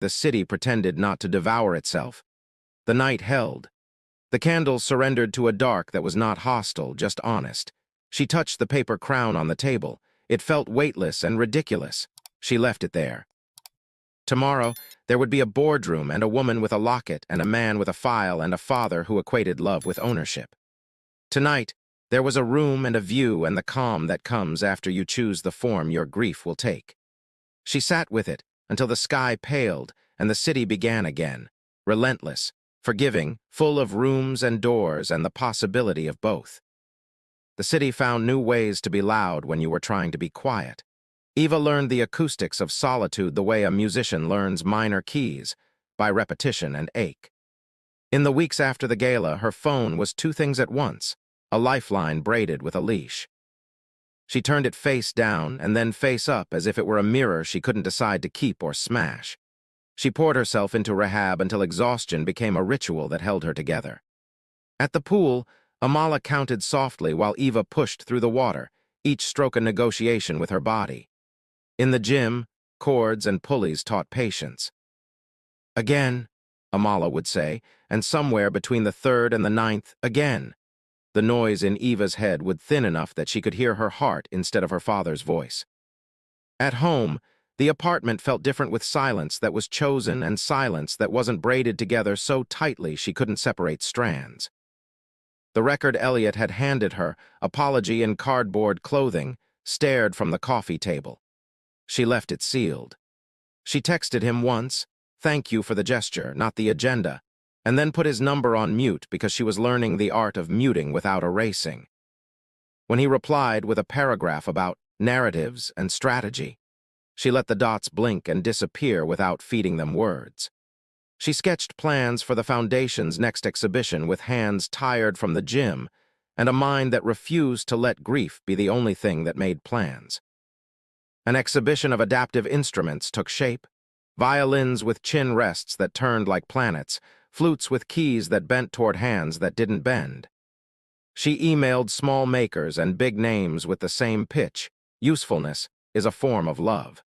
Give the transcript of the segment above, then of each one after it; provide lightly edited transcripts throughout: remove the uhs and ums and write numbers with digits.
The city pretended not to devour itself. The night held. The candles surrendered to a dark that was not hostile, just honest. She touched the paper crown on the table. It felt weightless and ridiculous. She left it there. Tomorrow, there would be a boardroom and a woman with a locket and a man with a file and a father who equated love with ownership. Tonight, there was a room and a view and the calm that comes after you choose the form your grief will take. She sat with it until the sky paled and the city began again, relentless, forgiving, full of rooms and doors and the possibility of both. The city found new ways to be loud when you were trying to be quiet. Eva learned the acoustics of solitude the way a musician learns minor keys, by repetition and ache. In the weeks after the gala, her phone was two things at once, a lifeline braided with a leash. She turned it face down and then face up as if it were a mirror she couldn't decide to keep or smash. She poured herself into rehab until exhaustion became a ritual that held her together. At the pool, Amala counted softly while Eva pushed through the water, each stroke a negotiation with her body. In the gym, cords and pulleys taught patience. Again, Amala would say, and somewhere between the third and the ninth, again. The noise in Eva's head would thin enough that she could hear her heart instead of her father's voice. At home, the apartment felt different with silence that was chosen and silence that wasn't braided together so tightly she couldn't separate strands. The record Elliot had handed her, apology in cardboard clothing, stared from the coffee table. She left it sealed. She texted him once, "Thank you for the gesture, not the agenda," and then put his number on mute because she was learning the art of muting without erasing. When he replied with a paragraph about narratives and strategy, she let the dots blink and disappear without feeding them words. She sketched plans for the Foundation's next exhibition with hands tired from the gym and a mind that refused to let grief be the only thing that made plans. An exhibition of adaptive instruments took shape, violins with chin rests that turned like planets, flutes with keys that bent toward hands that didn't bend. She emailed small makers and big names with the same pitch. Usefulness is a form of love.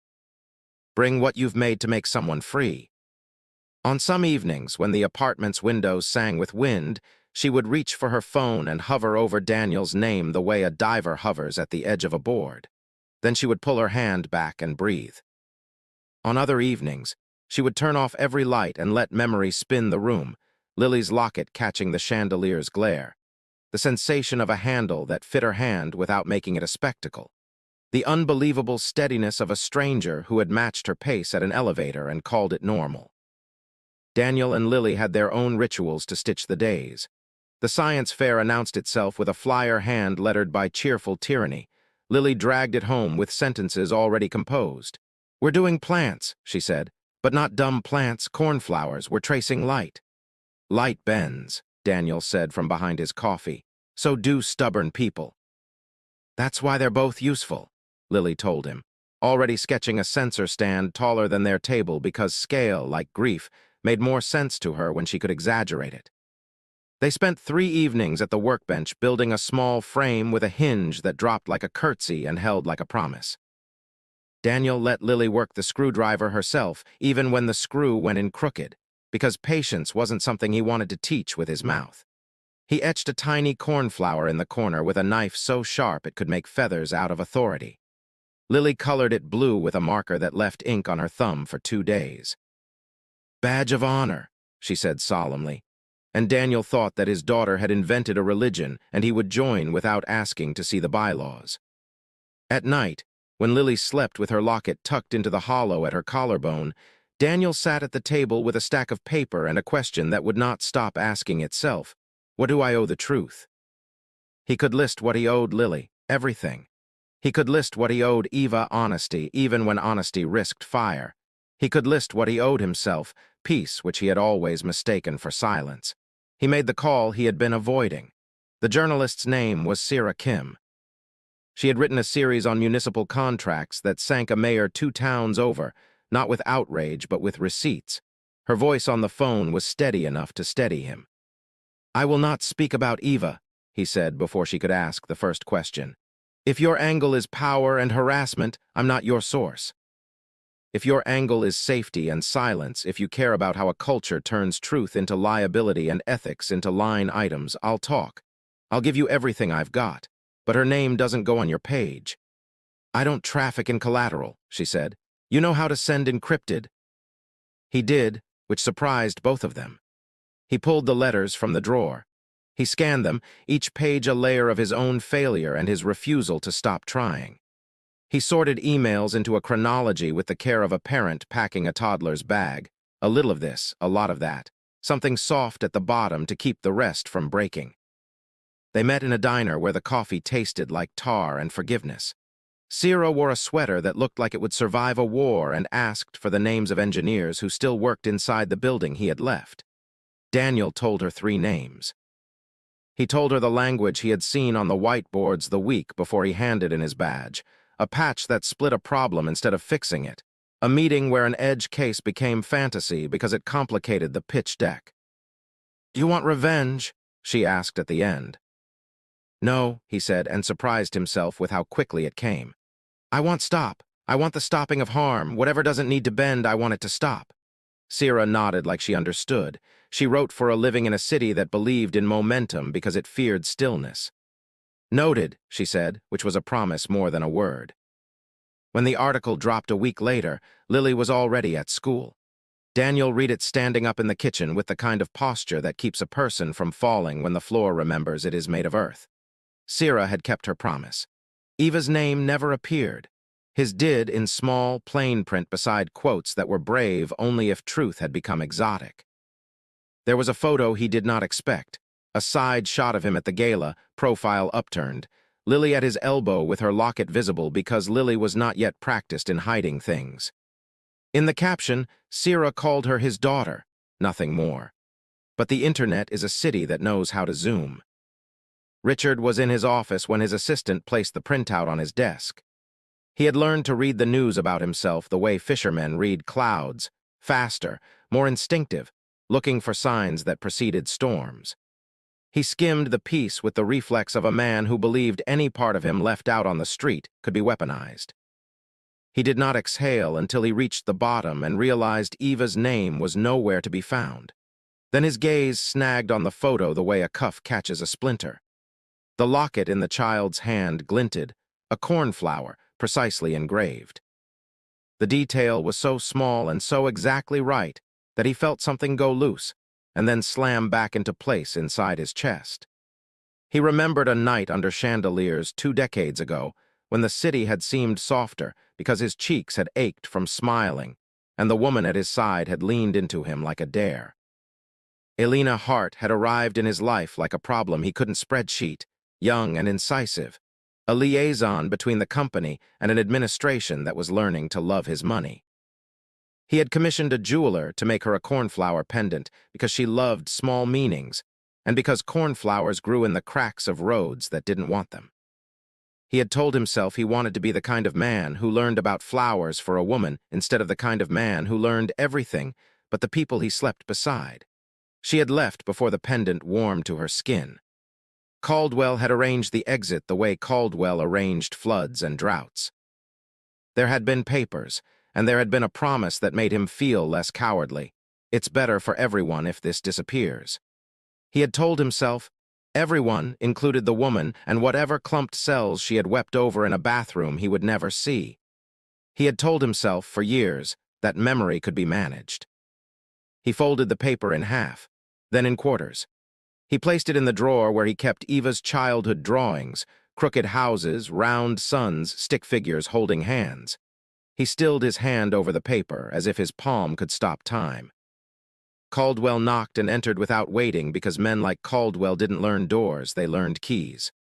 Bring what you've made to make someone free. On some evenings, when the apartment's windows sang with wind, she would reach for her phone and hover over Daniel's name the way a diver hovers at the edge of a board. Then she would pull her hand back and breathe. On other evenings, she would turn off every light and let memory spin the room, Lily's locket catching the chandelier's glare. The sensation of a handle that fit her hand without making it a spectacle. The unbelievable steadiness of a stranger who had matched her pace at an elevator and called it normal. Daniel and Lily had their own rituals to stitch the days. The science fair announced itself with a flyer hand lettered by cheerful tyranny. Lily dragged it home with sentences already composed. "We're doing plants," she said, "but not dumb plants, cornflowers. We're tracing light." "Light bends," Daniel said from behind his coffee. "So do stubborn people." "That's why they're both useful," Lily told him, already sketching a sensor stand taller than their table because scale, like grief, made more sense to her when she could exaggerate it. They spent 3 evenings at the workbench building a small frame with a hinge that dropped like a curtsy and held like a promise. Daniel let Lily work the screwdriver herself, even when the screw went in crooked, because patience wasn't something he wanted to teach with his mouth. He etched a tiny cornflower in the corner with a knife so sharp it could make feathers out of authority. Lily colored it blue with a marker that left ink on her thumb for 2 days. "Badge of honor," she said solemnly, and Daniel thought that his daughter had invented a religion and he would join without asking to see the bylaws. At night, when Lily slept with her locket tucked into the hollow at her collarbone, Daniel sat at the table with a stack of paper and a question that would not stop asking itself. What do I owe the truth? He could list what he owed Lily, everything. He could list what he owed Eva, honesty, even when honesty risked fire. He could list what he owed himself, peace which he had always mistaken for silence. He made the call he had been avoiding. The journalist's name was Sarah Kim. She had written a series on municipal contracts that sank a mayor 2 towns over, not with outrage but with receipts. Her voice on the phone was steady enough to steady him. "I will not speak about Eva," he said before she could ask the first question. "If your angle is power and harassment, I'm not your source." If your angle is safety and silence, if you care about how a culture turns truth into liability and ethics into line items, I'll talk. I'll give you everything I've got. But her name doesn't go on your page. I don't traffic in collateral, she said. You know how to send encrypted. He did, which surprised both of them. He pulled the letters from the drawer. He scanned them, each page a layer of his own failure and his refusal to stop trying. He sorted emails into a chronology with the care of a parent packing a toddler's bag. A little of this, a lot of that. Something soft at the bottom to keep the rest from breaking. They met in a diner where the coffee tasted like tar and forgiveness. Sierra wore a sweater that looked like it would survive a war and asked for the names of engineers who still worked inside the building he had left. Daniel told her 3 names. He told her the language he had seen on the whiteboards the week before he handed in his badge. A patch that split a problem instead of fixing it. A meeting where an edge case became fantasy because it complicated the pitch deck. "Do you want revenge?" she asked at the end. "No," he said, and surprised himself with how quickly it came. "I want stop. I want the stopping of harm. Whatever doesn't need to bend, I want it to stop." Sierra nodded like she understood. She wrote for a living in a city that believed in momentum because it feared stillness. "Noted," she said, which was a promise more than a word. When the article dropped a week later, Lily was already at school. Daniel read it standing up in the kitchen with the kind of posture that keeps a person from falling when the floor remembers it is made of earth. Sierra had kept her promise. Eva's name never appeared. His did in small, plain print beside quotes that were brave only if truth had become exotic. There was a photo he did not expect. A side shot of him at the gala, profile upturned. Lily at his elbow with her locket visible because Lily was not yet practiced in hiding things. In the caption, Sierra called her his daughter, nothing more. But the internet is a city that knows how to zoom. Richard was in his office when his assistant placed the printout on his desk. He had learned to read the news about himself the way fishermen read clouds, faster, more instinctive, looking for signs that preceded storms. He skimmed the piece with the reflex of a man who believed any part of him left out on the street could be weaponized. He did not exhale until he reached the bottom and realized Eva's name was nowhere to be found. Then his gaze snagged on the photo the way a cuff catches a splinter. The locket in the child's hand glinted, a cornflower precisely engraved. The detail was so small and so exactly right that he felt something go loose and then slam back into place inside his chest. He remembered a night under chandeliers 2 decades ago when the city had seemed softer because his cheeks had ached from smiling and the woman at his side had leaned into him like a dare. Elena Hart had arrived in his life like a problem he couldn't spreadsheet, young and incisive, a liaison between the company and an administration that was learning to love his money. He had commissioned a jeweler to make her a cornflower pendant because she loved small meanings and because cornflowers grew in the cracks of roads that didn't want them. He had told himself he wanted to be the kind of man who learned about flowers for a woman instead of the kind of man who learned everything but the people he slept beside. She had left before the pendant warmed to her skin. Caldwell had arranged the exit the way Caldwell arranged floods and droughts. There had been papers, and there had been a promise that made him feel less cowardly. It's better for everyone if this disappears. He had told himself, everyone included the woman and whatever clumped cells she had wept over in a bathroom he would never see. He had told himself for years that memory could be managed. He folded the paper in half, then in quarters. He placed it in the drawer where he kept Eva's childhood drawings, crooked houses, round suns, stick figures holding hands. He stilled his hand over the paper as if his palm could stop time. Caldwell knocked and entered without waiting because men like Caldwell didn't learn doors, they learned keys.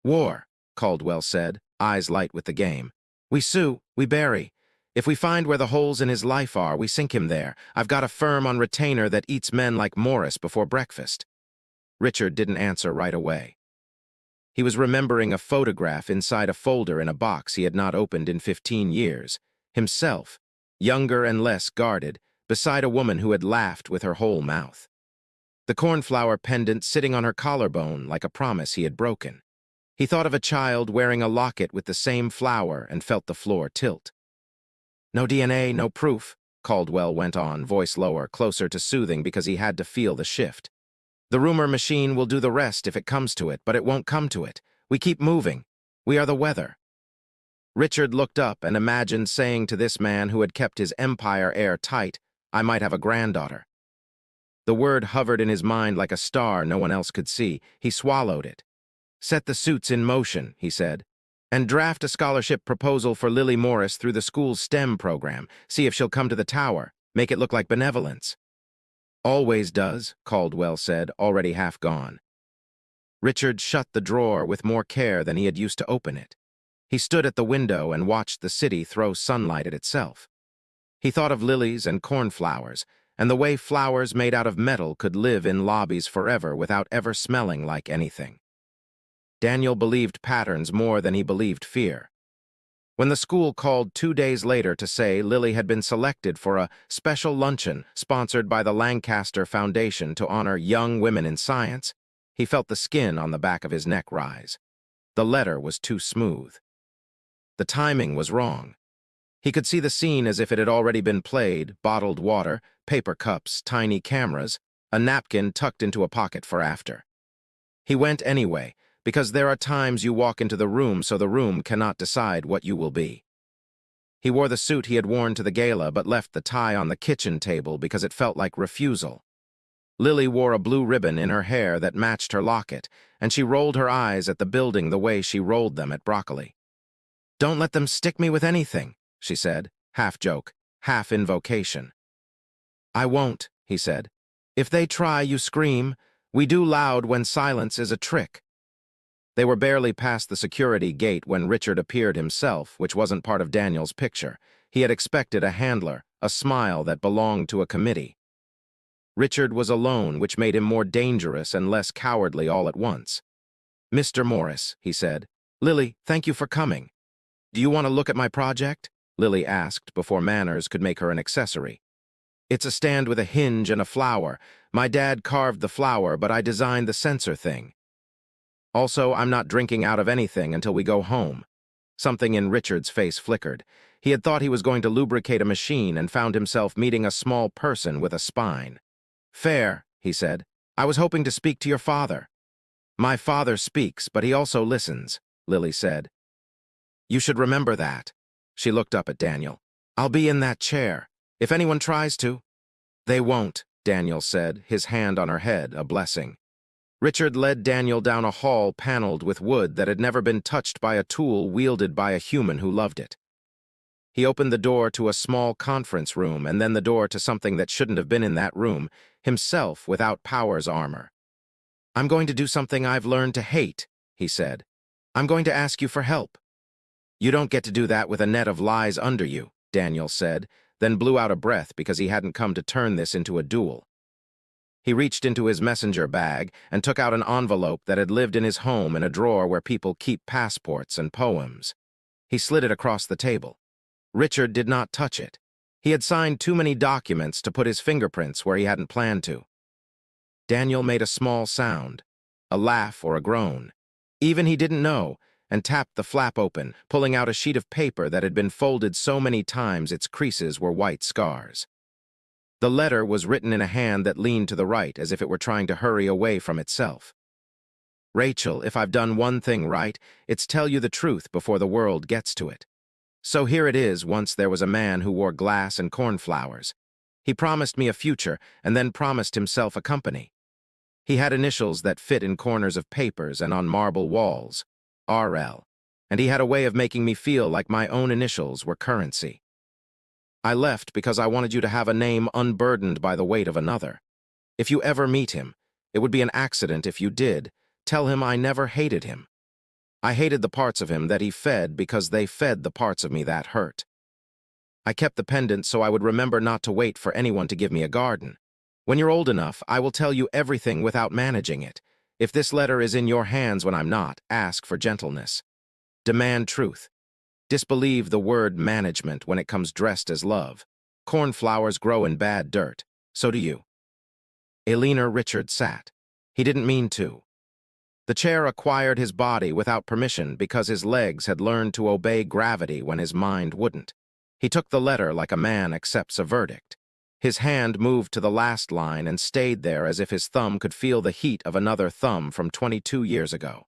"War," Caldwell said, eyes light with the game. "We sue, we bury. If we find where the holes in his life are, we sink him there. I've got a firm on retainer that eats men like Morris before breakfast." Richard didn't answer right away. He was remembering a photograph inside a folder in a box he had not opened in 15 years. Himself, younger and less guarded, beside a woman who had laughed with her whole mouth. The cornflower pendant sitting on her collarbone like a promise he had broken. He thought of a child wearing a locket with the same flower and felt the floor tilt. No DNA, no proof, Caldwell went on, voice lower, closer to soothing because he had to feel the shift. The rumor machine will do the rest if it comes to it, but it won't come to it. We keep moving. We are the weather. Richard looked up and imagined saying to this man who had kept his empire airtight, I might have a granddaughter. The word hovered in his mind like a star no one else could see. He swallowed it. Set the suits in motion, he said, and draft a scholarship proposal for Lily Morris through the school's STEM program. See if she'll come to the tower. Make it look like benevolence. Always does, Caldwell said, already half gone. Richard shut the drawer with more care than he had used to open it. He stood at the window and watched the city throw sunlight at itself. He thought of lilies and cornflowers, and the way flowers made out of metal could live in lobbies forever without ever smelling like anything. Daniel believed patterns more than he believed fear. When the school called 2 days later to say Lily had been selected for a special luncheon sponsored by the Lancaster Foundation to honor young women in science, he felt the skin on the back of his neck rise. The letter was too smooth. The timing was wrong. He could see the scene as if it had already been played: bottled water, paper cups, tiny cameras, a napkin tucked into a pocket for after. He went anyway, because there are times you walk into the room so the room cannot decide what you will be. He wore the suit he had worn to the gala but left the tie on the kitchen table because it felt like refusal. Lily wore a blue ribbon in her hair that matched her locket, and she rolled her eyes at the building the way she rolled them at broccoli. Don't let them stick me with anything, she said, half joke, half invocation. I won't, he said. If they try, you scream. We do loud when silence is a trick. They were barely past the security gate when Richard appeared himself, which wasn't part of Daniel's picture. He had expected a handler, a smile that belonged to a committee. Richard was alone, which made him more dangerous and less cowardly all at once. Mr. Morris, he said. Lily, thank you for coming. Do you want to look at my project? Lily asked before manners could make her an accessory. It's a stand with a hinge and a flower. My dad carved the flower, but I designed the sensor thing. Also, I'm not drinking out of anything until we go home. Something in Richard's face flickered. He had thought he was going to lubricate a machine and found himself meeting a small person with a spine. Fair, he said. I was hoping to speak to your father. My father speaks, but he also listens, Lily said. You should remember that. She looked up at Daniel. I'll be in that chair. If anyone tries to. They won't, Daniel said, his hand on her head, a blessing. Richard led Daniel down a hall paneled with wood that had never been touched by a tool wielded by a human who loved it. He opened the door to a small conference room and then the door to something that shouldn't have been in that room, himself without Power's armor. I'm going to do something I've learned to hate, he said. I'm going to ask you for help. You don't get to do that with a net of lies under you, Daniel said, then blew out a breath because he hadn't come to turn this into a duel. He reached into his messenger bag and took out an envelope that had lived in his home in a drawer where people keep passports and poems. He slid it across the table. Richard did not touch it. He had signed too many documents to put his fingerprints where he hadn't planned to. Daniel made a small sound, a laugh or a groan. Even he didn't know, and tapped the flap open, pulling out a sheet of paper that had been folded so many times its creases were white scars. The letter was written in a hand that leaned to the right as if it were trying to hurry away from itself. Rachel, if I've done one thing right, it's tell you the truth before the world gets to it. So here it is. Once there was a man who wore glass and cornflowers. He promised me a future and then promised himself a company. He had initials that fit in corners of papers and on marble walls, RL, and he had a way of making me feel like my own initials were currency. I left because I wanted you to have a name unburdened by the weight of another. If you ever meet him, it would be an accident if you did. Tell him I never hated him. I hated the parts of him that he fed because they fed the parts of me that hurt. I kept the pendant so I would remember not to wait for anyone to give me a garden. When you're old enough, I will tell you everything without managing it. If this letter is in your hands when I'm not, ask for gentleness. Demand truth. Disbelieve the word management when it comes dressed as love. Cornflowers grow in bad dirt. So do you. Elena Richard sat. He didn't mean to. The chair acquired his body without permission because his legs had learned to obey gravity when his mind wouldn't. He took the letter like a man accepts a verdict. His hand moved to the last line and stayed there as if his thumb could feel the heat of another thumb from 22 years ago.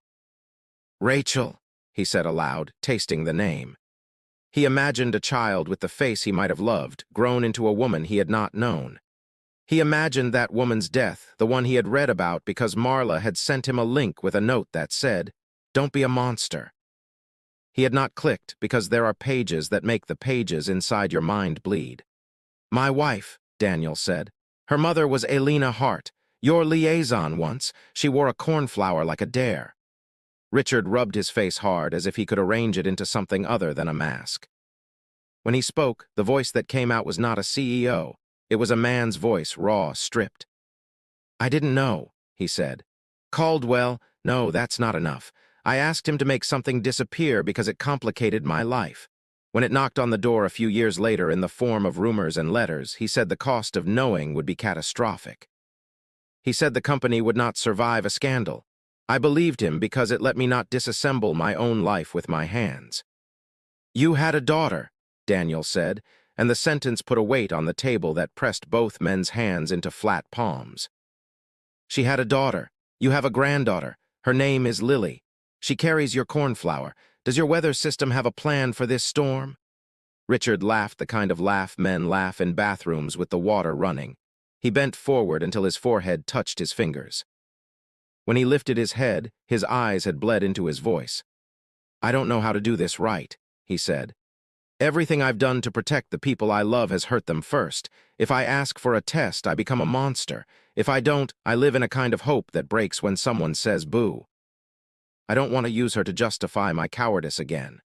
Rachel, he said aloud, tasting the name. He imagined a child with the face he might have loved, grown into a woman he had not known. He imagined that woman's death, the one he had read about because Marla had sent him a link with a note that said, "Don't be a monster." He had not clicked because there are pages that make the pages inside your mind bleed. "My wife," Daniel said. "Her mother was Elena Hart, your liaison once. She wore a cornflower like a dare." Richard rubbed his face hard as if he could arrange it into something other than a mask. When he spoke, the voice that came out was not a CEO. It was a man's voice, raw, stripped. "I didn't know," he said. "Caldwell, no, that's not enough. I asked him to make something disappear because it complicated my life. When it knocked on the door a few years later in the form of rumors and letters, he said the cost of knowing would be catastrophic. He said the company would not survive a scandal. I believed him because it let me not disassemble my own life with my hands." "You had a daughter," Daniel said, and the sentence put a weight on the table that pressed both men's hands into flat palms. "She had a daughter. You have a granddaughter. Her name is Lily. She carries your cornflower. Does your weather system have a plan for this storm?" Richard laughed the kind of laugh men laugh in bathrooms with the water running. He bent forward until his forehead touched his fingers. When he lifted his head, his eyes had bled into his voice. "I don't know how to do this right," he said. "Everything I've done to protect the people I love has hurt them first. If I ask for a test, I become a monster. If I don't, I live in a kind of hope that breaks when someone says boo. I don't want to use her to justify my cowardice again."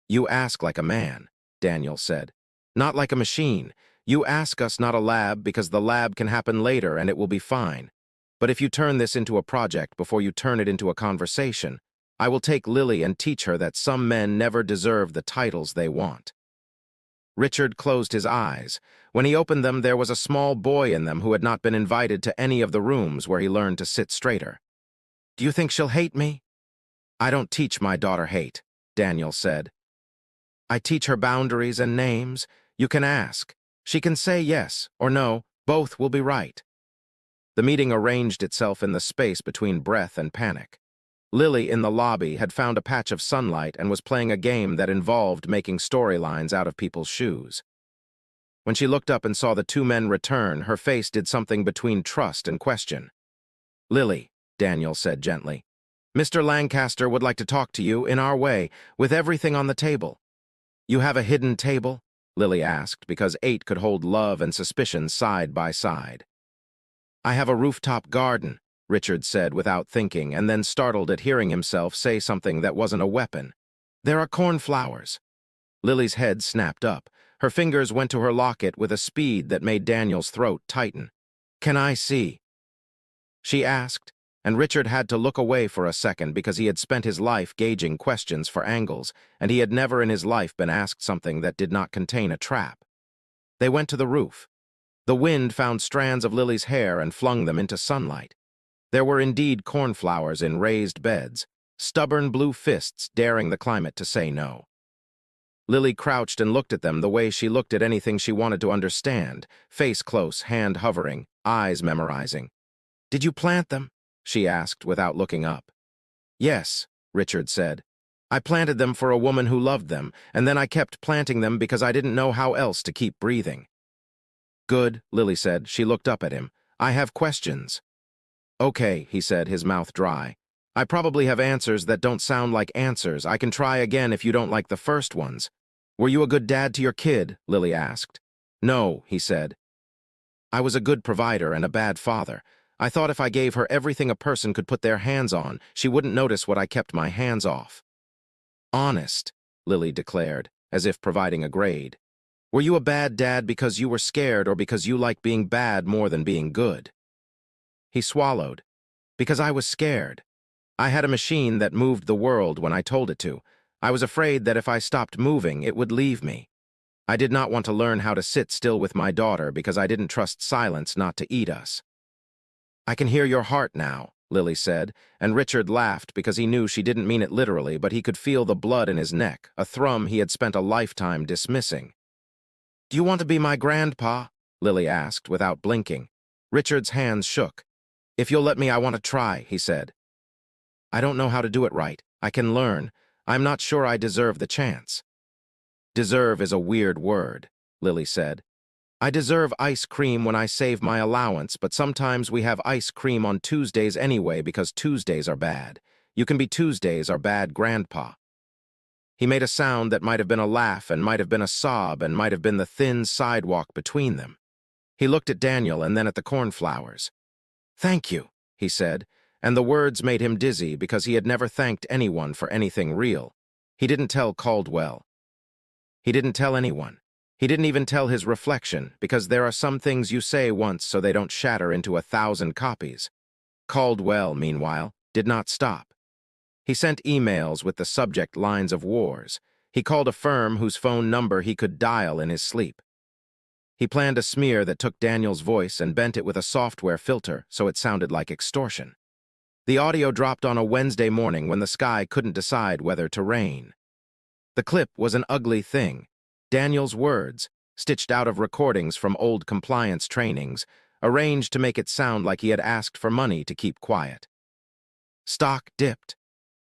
"You ask like a man," Daniel said. "Not like a machine. You ask us, not a lab, because the lab can happen later and it will be fine. But if you turn this into a project before you turn it into a conversation, I will take Lily and teach her that some men never deserve the titles they want." Richard closed his eyes. When he opened them, there was a small boy in them who had not been invited to any of the rooms where he learned to sit straighter. "Do you think she'll hate me?" "I don't teach my daughter hate," Daniel said. "I teach her boundaries and names. You can ask. She can say yes or no. Both will be right." The meeting arranged itself in the space between breath and panic. Lily, in the lobby, had found a patch of sunlight and was playing a game that involved making storylines out of people's shoes. When she looked up and saw the two men return, her face did something between trust and question. "Lily," Daniel said gently, "Mr. Lancaster would like to talk to you in our way, with everything on the table." "You have a hidden table?" Lily asked, because 8 could hold love and suspicion side by side. "I have a rooftop garden," Richard said without thinking, and then startled at hearing himself say something that wasn't a weapon. "There are cornflowers." Lily's head snapped up. Her fingers went to her locket with a speed that made Daniel's throat tighten. "Can I see?" she asked, and Richard had to look away for a second because he had spent his life gauging questions for angles, and he had never in his life been asked something that did not contain a trap. They went to the roof. The wind found strands of Lily's hair and flung them into sunlight. There were indeed cornflowers in raised beds, stubborn blue fists daring the climate to say no. Lily crouched and looked at them the way she looked at anything she wanted to understand, face close, hand hovering, eyes memorizing. "Did you plant them?" she asked without looking up. "Yes," Richard said. "I planted them for a woman who loved them, and then I kept planting them because I didn't know how else to keep breathing." "Good," Lily said. She looked up at him. "I have questions." "Okay," he said, his mouth dry. "I probably have answers that don't sound like answers. I can try again if you don't like the first ones." "Were you a good dad to your kid?" Lily asked. "No," he said. "I was a good provider and a bad father. I thought if I gave her everything a person could put their hands on, she wouldn't notice what I kept my hands off." "Honest," Lily declared, as if providing a grade. "Were you a bad dad because you were scared or because you like being bad more than being good?" He swallowed. "Because I was scared. I had a machine that moved the world when I told it to. I was afraid that if I stopped moving, it would leave me. I did not want to learn how to sit still with my daughter because I didn't trust silence not to eat us." "I can hear your heart now," Lily said, and Richard laughed because he knew she didn't mean it literally, but he could feel the blood in his neck, a thrum he had spent a lifetime dismissing. Do you want to be my grandpa? Lily asked without blinking. Richard's hands shook. If you'll let me, I want to try, he said. I don't know how to do it right. I can learn. I'm not sure I deserve the chance. Deserve is a weird word, Lily said. I deserve ice cream when I save my allowance, but sometimes we have ice cream on Tuesdays anyway because Tuesdays are bad. You can be Tuesdays are bad, Grandpa. He made a sound that might have been a laugh and might have been a sob and might have been the thin sidewalk between them. He looked at Daniel and then at the cornflowers. Thank you, he said, and the words made him dizzy because he had never thanked anyone for anything real. He didn't tell Caldwell. He didn't tell anyone. He didn't even tell his reflection, because there are some things you say once so they don't shatter into 1,000 copies. Caldwell, meanwhile, did not stop. He sent emails with the subject lines of wars. He called a firm whose phone number he could dial in his sleep. He planned a smear that took Daniel's voice and bent it with a software filter so it sounded like extortion. The audio dropped on a Wednesday morning when the sky couldn't decide whether to rain. The clip was an ugly thing. Daniel's words, stitched out of recordings from old compliance trainings, arranged to make it sound like he had asked for money to keep quiet. Stock dipped.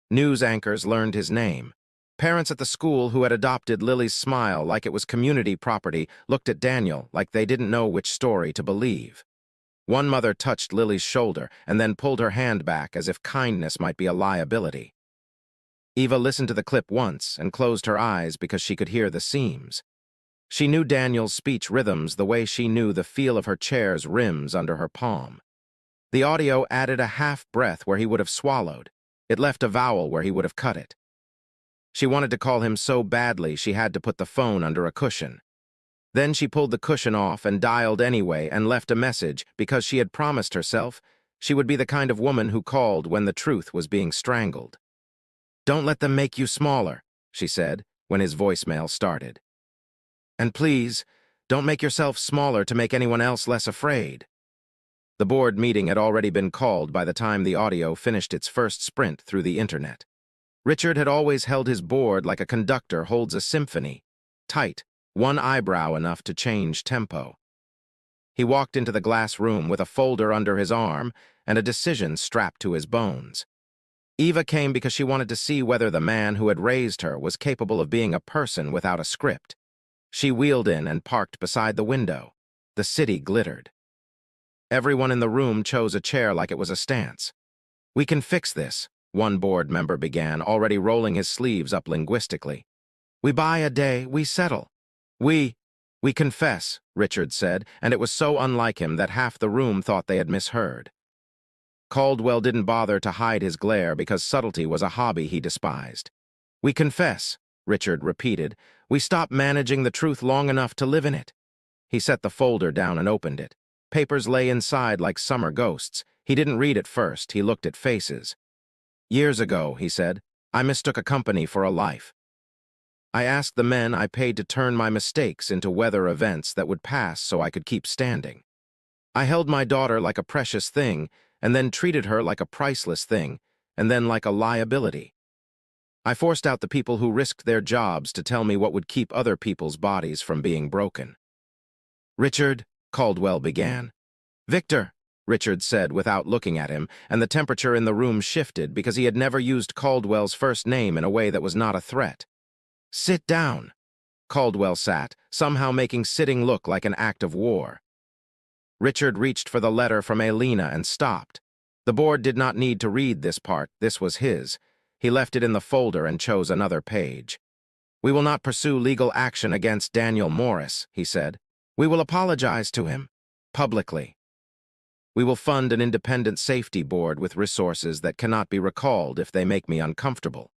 News anchors learned his name. Parents at the school who had adopted Lily's smile like it was community property looked at Daniel like they didn't know which story to believe. One mother touched Lily's shoulder and then pulled her hand back as if kindness might be a liability. Eva listened to the clip once and closed her eyes because she could hear the seams. She knew Daniel's speech rhythms the way she knew the feel of her chair's rims under her palm. The audio added a half-breath where he would have swallowed. It left a vowel where he would have cut it. She wanted to call him so badly she had to put the phone under a cushion. Then she pulled the cushion off and dialed anyway and left a message because she had promised herself she would be the kind of woman who called when the truth was being strangled. Don't let them make you smaller, she said when his voicemail started. And please, don't make yourself smaller to make anyone else less afraid. The board meeting had already been called by the time the audio finished its first sprint through the internet. Richard had always held his board like a conductor holds a symphony, tight, one eyebrow enough to change tempo. He walked into the glass room with a folder under his arm and a decision strapped to his bones. Eva came because she wanted to see whether the man who had raised her was capable of being a person without a script. She wheeled in and parked beside the window. The city glittered. Everyone in the room chose a chair like it was a stance. We can fix this, one board member began, already rolling his sleeves up linguistically. We buy a day, we settle. We confess, Richard said, and it was so unlike him that half the room thought they had misheard. Caldwell didn't bother to hide his glare because subtlety was a hobby he despised. We confess, Richard repeated. We stop managing the truth long enough to live in it. He set the folder down and opened it. Papers lay inside like summer ghosts. He didn't read at first, he looked at faces. Years ago, he said, I mistook a company for a life. I asked the men I paid to turn my mistakes into weather events that would pass so I could keep standing. I held my daughter like a precious thing, and then treated her like a priceless thing, and then like a liability. I forced out the people who risked their jobs to tell me what would keep other people's bodies from being broken. Richard, Caldwell began. Victor, Richard said without looking at him, and the temperature in the room shifted because he had never used Caldwell's first name in a way that was not a threat. Sit down. Caldwell sat, somehow making sitting look like an act of war. Richard reached for the letter from Elena and stopped. The board did not need to read this part, this was his. He left it in the folder and chose another page. We will not pursue legal action against Daniel Morris, he said. We will apologize to him, publicly. We will fund an independent safety board with resources that cannot be recalled if they make me uncomfortable.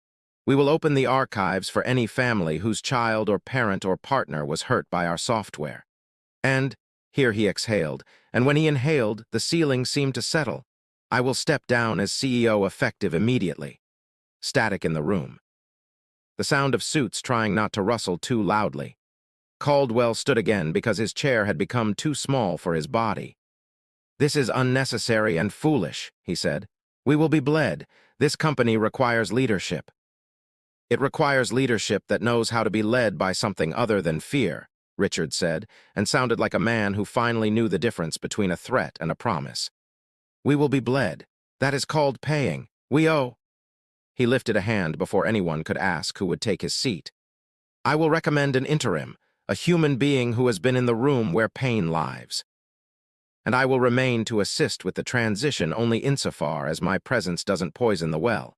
We will open the archives for any family whose child or parent or partner was hurt by our software. And, here he exhaled, and when he inhaled, the ceiling seemed to settle. I will step down as CEO effective immediately. Static in the room. The sound of suits trying not to rustle too loudly. Caldwell stood again because his chair had become too small for his body. This is unnecessary and foolish, he said. We will be bled. This company requires leadership. It requires leadership that knows how to be led by something other than fear. Richard said, and sounded like a man who finally knew the difference between a threat and a promise. "We will be bled. That is called paying. We owe—" He lifted a hand before anyone could ask who would take his seat. "I will recommend an interim, a human being who has been in the room where pain lives. And I will remain to assist with the transition only insofar as my presence doesn't poison the well."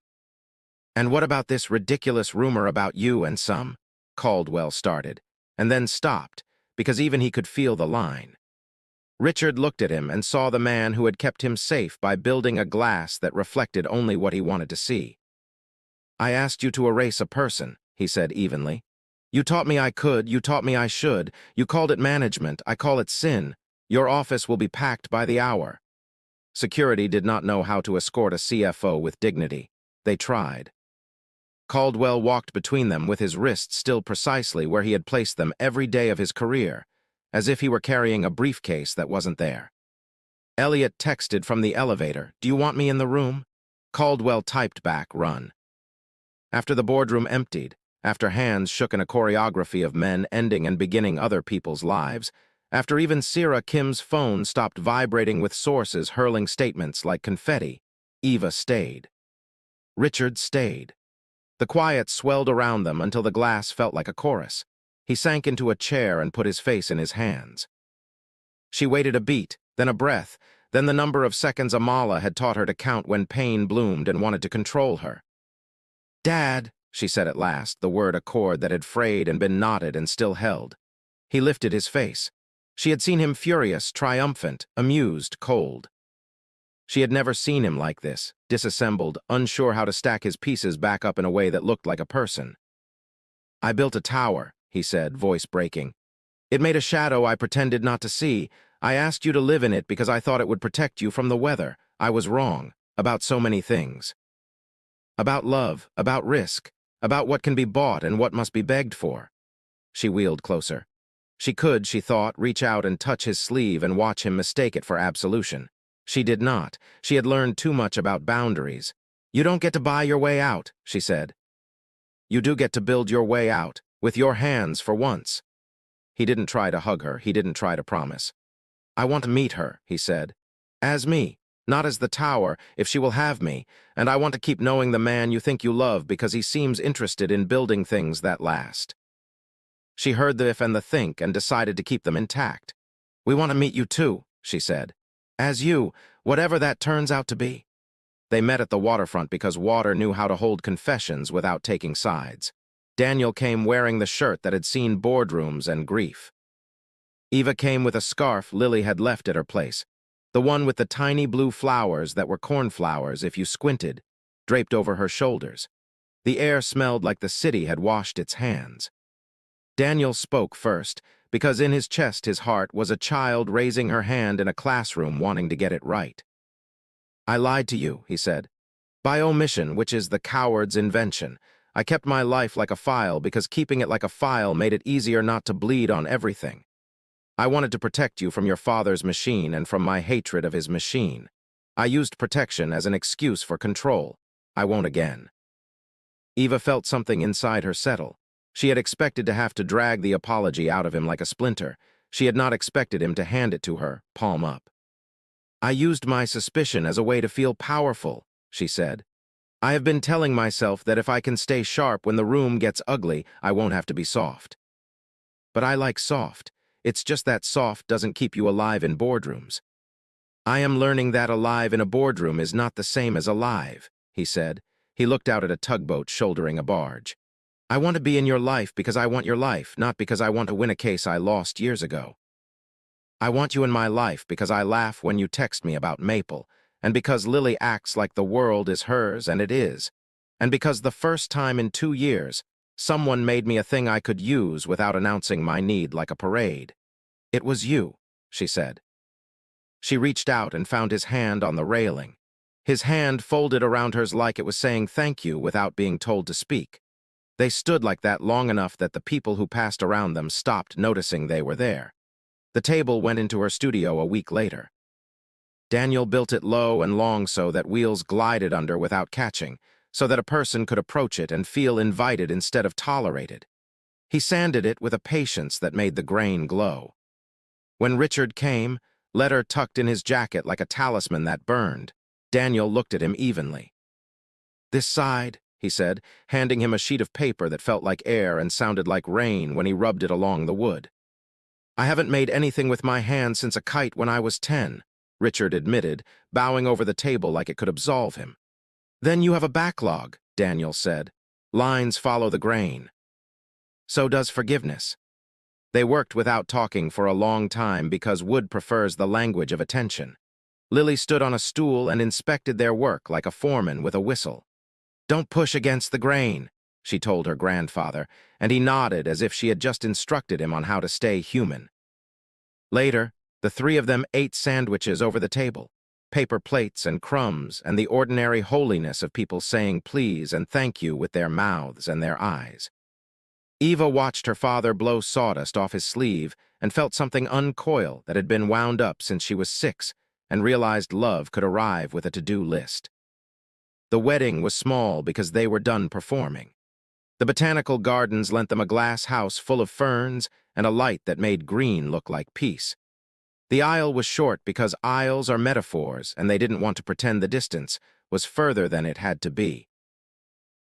"And what about this ridiculous rumor about you and some?" Caldwell started, and then stopped, because even he could feel the line. Richard looked at him and saw the man who had kept him safe by building a glass that reflected only what he wanted to see. "I asked you to erase a person," he said evenly. "You taught me I could, you taught me I should, you called it management, I call it sin. Your office will be packed by the hour." Security did not know how to escort a CFO with dignity. They tried. Caldwell walked between them with his wrists still precisely where he had placed them every day of his career, as if he were carrying a briefcase that wasn't there. Elliot texted from the elevator, "Do you want me in the room?" Caldwell typed back, "Run." After the boardroom emptied, after hands shook in a choreography of men ending and beginning other people's lives, after even Sierra Kim's phone stopped vibrating with sources hurling statements like confetti, Eva stayed. Richard stayed. The quiet swelled around them until the glass felt like a chorus. He sank into a chair and put his face in his hands. She waited a beat, then a breath, then the number of seconds Amala had taught her to count when pain bloomed and wanted to control her. "Dad," she said at last, the word a cord that had frayed and been knotted and still held. He lifted his face. She had seen him furious, triumphant, amused, cold. She had never seen him like this, disassembled, unsure how to stack his pieces back up in a way that looked like a person. "I built a tower," he said, voice breaking. "It made a shadow I pretended not to see. I asked you to live in it because I thought it would protect you from the weather. I was wrong, about so many things. About love, about risk, about what can be bought and what must be begged for." She wheeled closer. She could, she thought, reach out and touch his sleeve and watch him mistake it for absolution. She did not. She had learned too much about boundaries. "You don't get to buy your way out," she said. "You do get to build your way out, with your hands for once." He didn't try to hug her. He didn't try to promise. "I want to meet her," he said. "As me, not as the tower, if she will have me, and I want to keep knowing the man you think you love because he seems interested in building things that last." She heard the if and the think and decided to keep them intact. "We want to meet you too," she said. "As you, whatever that turns out to be." They met at the waterfront because water knew how to hold confessions without taking sides. Daniel came wearing the shirt that had seen boardrooms and grief. Eva came with a scarf Lily had left at her place, the one with the tiny blue flowers that were cornflowers if you squinted, draped over her shoulders. The air smelled like the city had washed its hands. Daniel spoke first, because in his chest his heart was a child raising her hand in a classroom wanting to get it right. "I lied to you," he said. "By omission, which is the coward's invention. I kept my life like a file because keeping it like a file made it easier not to bleed on everything. I wanted to protect you from your father's machine and from my hatred of his machine. I used protection as an excuse for control. I won't again." Eva felt something inside her settle. She had expected to have to drag the apology out of him like a splinter. She had not expected him to hand it to her, palm up. "I used my suspicion as a way to feel powerful," she said. "I have been telling myself that if I can stay sharp when the room gets ugly, I won't have to be soft. But I like soft. It's just that soft doesn't keep you alive in boardrooms. I am learning that alive in a boardroom is not the same as alive," he said. He looked out at a tugboat shouldering a barge. "I want to be in your life because I want your life, not because I want to win a case I lost years ago. I want you in my life because I laugh when you text me about Maple, and because Lily acts like the world is hers, and it is, and because the first time in 2 years, someone made me a thing I could use without announcing my need like a parade. It was you," she said. She reached out and found his hand on the railing. His hand folded around hers like it was saying thank you without being told to speak. They stood like that long enough that the people who passed around them stopped noticing they were there. The table went into her studio a week later. Daniel built it low and long so that wheels glided under without catching, so that a person could approach it and feel invited instead of tolerated. He sanded it with a patience that made the grain glow. When Richard came, letter tucked in his jacket like a talisman that burned, Daniel looked at him evenly. "This side," he said, handing him a sheet of paper that felt like air and sounded like rain when he rubbed it along the wood. "I haven't made anything with my hand since a kite when I was 10, Richard admitted, bowing over the table like it could absolve him. "Then you have a backlog," Daniel said. "Lines follow the grain. So does forgiveness." They worked without talking for a long time because wood prefers the language of attention. Lily stood on a stool and inspected their work like a foreman with a whistle. "Don't push against the grain," she told her grandfather, and he nodded as if she had just instructed him on how to stay human. Later, the three of them ate sandwiches over the table, paper plates and crumbs, and the ordinary holiness of people saying please and thank you with their mouths and their eyes. Eva watched her father blow sawdust off his sleeve and felt something uncoil that had been wound up since she was 6 and realized love could arrive with a to-do list. The wedding was small because they were done performing. The botanical gardens lent them a glass house full of ferns and a light that made green look like peace. The aisle was short because aisles are metaphors and they didn't want to pretend the distance was further than it had to be.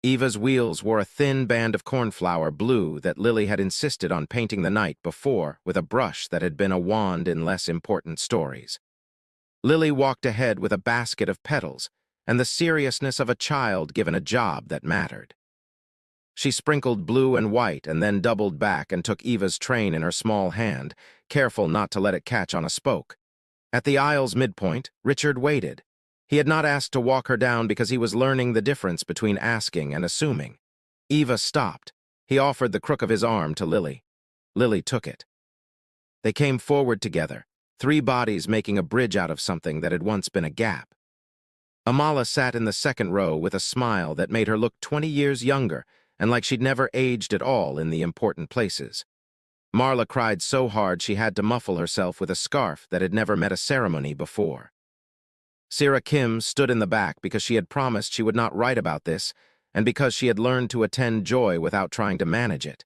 Eva's wheels wore a thin band of cornflower blue that Lily had insisted on painting the night before with a brush that had been a wand in less important stories. Lily walked ahead with a basket of petals and the seriousness of a child given a job that mattered. She sprinkled blue and white and then doubled back and took Eva's train in her small hand, careful not to let it catch on a spoke. At the aisle's midpoint, Richard waited. He had not asked to walk her down because he was learning the difference between asking and assuming. Eva stopped. He offered the crook of his arm to Lily. Lily took it. They came forward together, 3 bodies making a bridge out of something that had once been a gap. Amala sat in the second row with a smile that made her look 20 years younger and like she'd never aged at all in the important places. Marla cried so hard she had to muffle herself with a scarf that had never met a ceremony before. Sira Kim stood in the back because she had promised she would not write about this and because she had learned to attend joy without trying to manage it.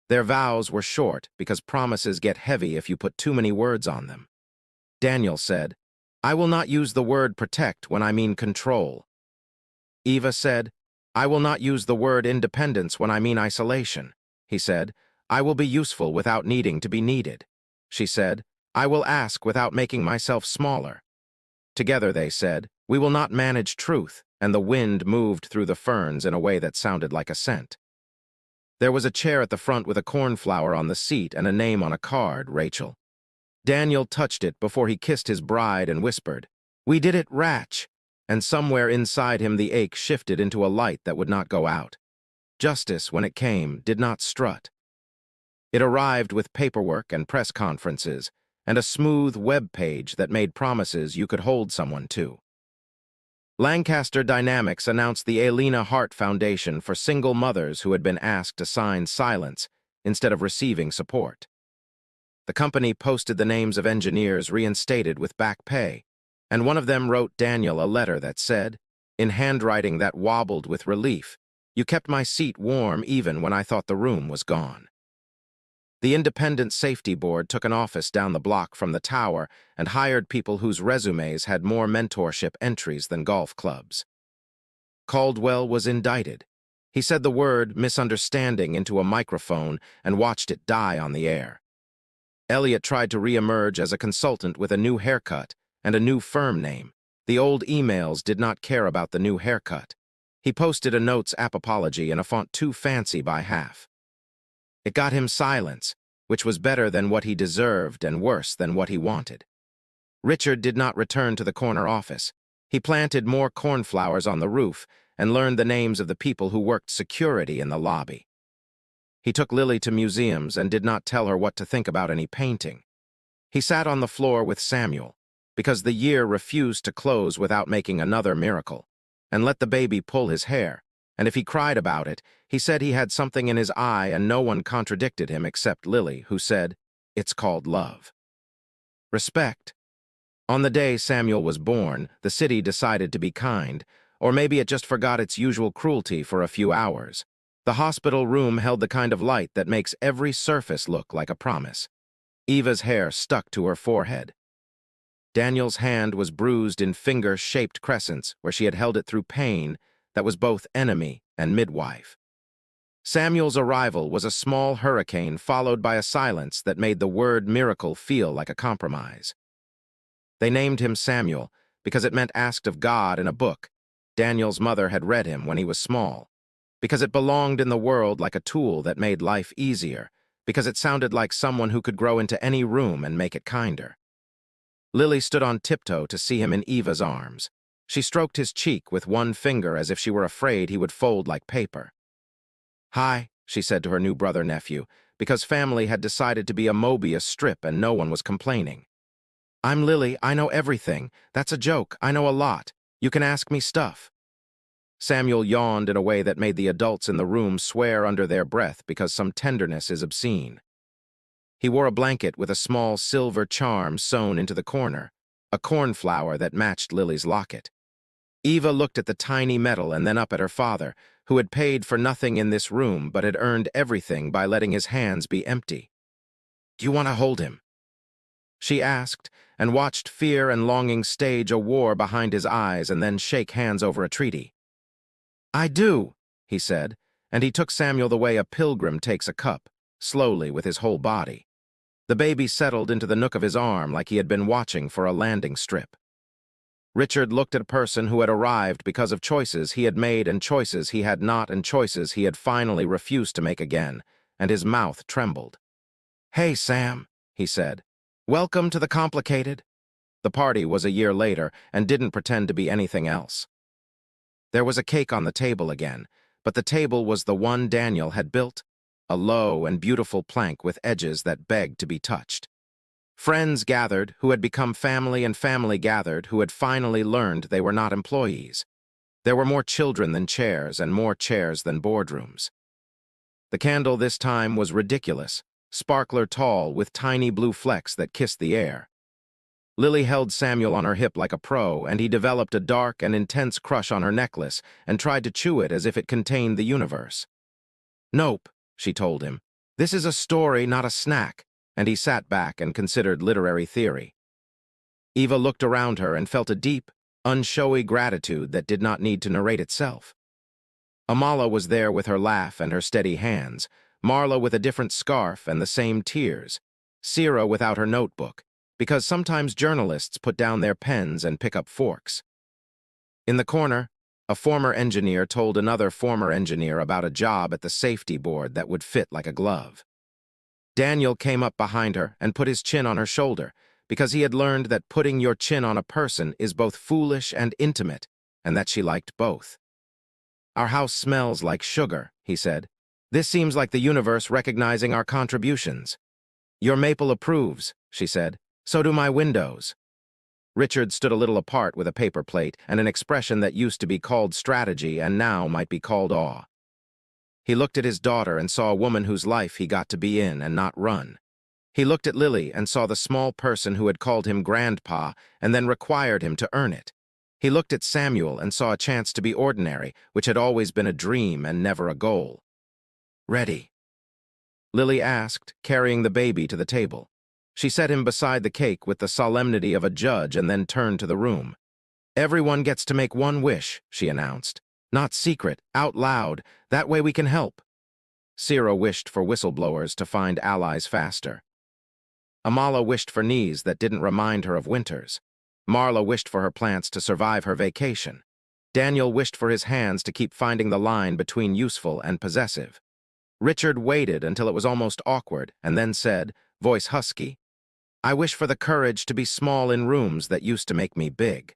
Their vows were short because promises get heavy if you put too many words on them. Daniel said, "I will not use the word protect when I mean control." Eva said, "I will not use the word independence when I mean isolation." He said, "I will be useful without needing to be needed." She said, "I will ask without making myself smaller." Together they said, "We will not manage truth," and the wind moved through the ferns in a way that sounded like a scent. There was a chair at the front with a cornflower on the seat and a name on a card, Rachel. Daniel touched it before he kissed his bride and whispered, "We did it, Ratch," and somewhere inside him the ache shifted into a light that would not go out. Justice, when it came, did not strut. It arrived with paperwork and press conferences, and a smooth web page that made promises you could hold someone to. Lancaster Dynamics announced the Elena Hart Foundation for single mothers who had been asked to sign silence instead of receiving support. The company posted the names of engineers reinstated with back pay, and one of them wrote Daniel a letter that said, in handwriting that wobbled with relief, "You kept my seat warm even when I thought the room was gone." The Independent Safety Board took an office down the block from the tower and hired people whose resumes had more mentorship entries than golf clubs. Caldwell was indicted. He said the word misunderstanding into a microphone and watched it die on the air. Elliot tried to re-emerge as a consultant with a new haircut and a new firm name. The old emails did not care about the new haircut. He posted a notes app apology in a font too fancy by half. It got him silence, which was better than what he deserved and worse than what he wanted. Richard did not return to the corner office. He planted more cornflowers on the roof and learned the names of the people who worked security in the lobby. He took Lily to museums and did not tell her what to think about any painting. He sat on the floor with Samuel, because the year refused to close without making another miracle, and let the baby pull his hair, and if he cried about it, he said he had something in his eye and no one contradicted him except Lily, who said, "It's called love." Respect. On the day Samuel was born, the city decided to be kind, or maybe it just forgot its usual cruelty for a few hours. The hospital room held the kind of light that makes every surface look like a promise. Eva's hair stuck to her forehead. Daniel's hand was bruised in finger-shaped crescents where she had held it through pain that was both enemy and midwife. Samuel's arrival was a small hurricane followed by a silence that made the word miracle feel like a compromise. They named him Samuel because it meant asked of God in a book. Daniel's mother had read him when he was small. Because it belonged in the world like a tool that made life easier. Because it sounded like someone who could grow into any room and make it kinder. Lily stood on tiptoe to see him in Eva's arms. She stroked his cheek with one finger as if she were afraid he would fold like paper. "Hi," she said to her new brother-nephew, because family had decided to be a Mobius strip and no one was complaining. "I'm Lily, I know everything. That's a joke, I know a lot. You can ask me stuff." Samuel yawned in a way that made the adults in the room swear under their breath because some tenderness is obscene. He wore a blanket with a small silver charm sewn into the corner, a cornflower that matched Lily's locket. Eva looked at the tiny metal and then up at her father, who had paid for nothing in this room but had earned everything by letting his hands be empty. "Do you want to hold him?" she asked, and watched fear and longing stage a war behind his eyes and then shake hands over a treaty. "I do," he said, and he took Samuel the way a pilgrim takes a cup, slowly with his whole body. The baby settled into the nook of his arm like he had been watching for a landing strip. Richard looked at a person who had arrived because of choices he had made and choices he had not and choices he had finally refused to make again, and his mouth trembled. "Hey, Sam," he said. "Welcome to the complicated." The party was a year later and didn't pretend to be anything else. There was a cake on the table again, but the table was the one Daniel had built, a low and beautiful plank with edges that begged to be touched. Friends gathered who had become family and family gathered who had finally learned they were not employees. There were more children than chairs and more chairs than boardrooms. The candle this time was ridiculous, sparkler tall with tiny blue flecks that kissed the air. Lily held Samuel on her hip like a pro, and he developed a dark and intense crush on her necklace and tried to chew it as if it contained the universe. "Nope," she told him. "This is a story, not a snack," and he sat back and considered literary theory. Eva looked around her and felt a deep, unshowy gratitude that did not need to narrate itself. Amala was there with her laugh and her steady hands, Marla with a different scarf and the same tears, Sira without her notebook, because sometimes journalists put down their pens and pick up forks. In the corner, a former engineer told another former engineer about a job at the safety board that would fit like a glove. Daniel came up behind her and put his chin on her shoulder, because he had learned that putting your chin on a person is both foolish and intimate, and that she liked both. "Our house smells like sugar," he said. "This seems like the universe recognizing our contributions." "Your maple approves," she said. "So do my windows." Richard stood a little apart with a paper plate and an expression that used to be called strategy and now might be called awe. He looked at his daughter and saw a woman whose life he got to be in and not run. He looked at Lily and saw the small person who had called him grandpa and then required him to earn it. He looked at Samuel and saw a chance to be ordinary, which had always been a dream and never a goal. "Ready?" Lily asked, carrying the baby to the table. She set him beside the cake with the solemnity of a judge and then turned to the room. "Everyone gets to make one wish," she announced. "Not secret, out loud. That way we can help." Sira wished for whistleblowers to find allies faster. Amala wished for knees that didn't remind her of winters. Marla wished for her plants to survive her vacation. Daniel wished for his hands to keep finding the line between useful and possessive. Richard waited until it was almost awkward and then said, voice husky, "I wish for the courage to be small in rooms that used to make me big."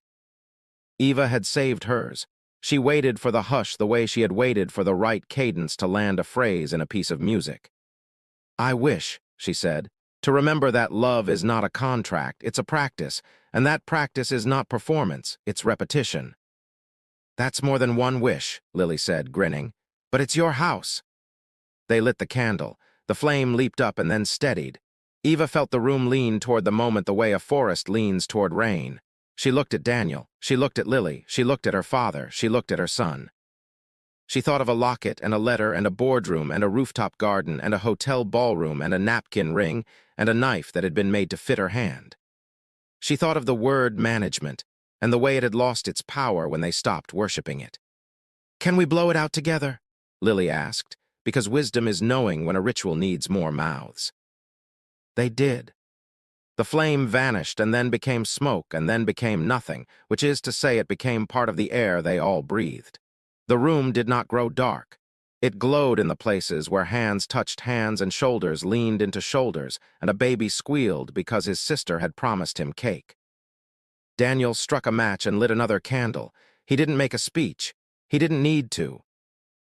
Eva had saved hers. She waited for the hush the way she had waited for the right cadence to land a phrase in a piece of music. "I wish," she said, "to remember that love is not a contract, it's a practice, and that practice is not performance, it's repetition." "That's more than one wish," Lily said, grinning, "but it's your house." They lit the candle. The flame leaped up and then steadied. Eva felt the room lean toward the moment the way a forest leans toward rain. She looked at Daniel. She looked at Lily. She looked at her father. She looked at her son. She thought of a locket and a letter and a boardroom and a rooftop garden and a hotel ballroom and a napkin ring and a knife that had been made to fit her hand. She thought of the word management and the way it had lost its power when they stopped worshipping it. "Can we blow it out together?" Lily asked, because wisdom is knowing when a ritual needs more mouths. They did. The flame vanished and then became smoke and then became nothing, which is to say it became part of the air they all breathed. The room did not grow dark. It glowed in the places where hands touched hands and shoulders leaned into shoulders, and a baby squealed because his sister had promised him cake. Daniel struck a match and lit another candle. He didn't make a speech. He didn't need to.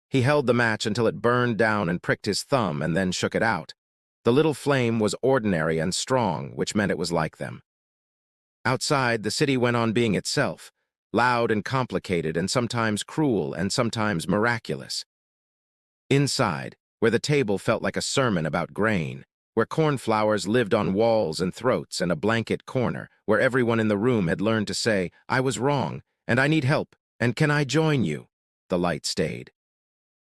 He held the match until it burned down and pricked his thumb and then shook it out. The little flame was ordinary and strong, which meant it was like them. Outside, the city went on being itself, loud and complicated and sometimes cruel and sometimes miraculous. Inside, where the table felt like a sermon about grain, where cornflowers lived on walls and throats and a blanket corner, where everyone in the room had learned to say, "I was wrong, and I need help, and can I join you?" The light stayed.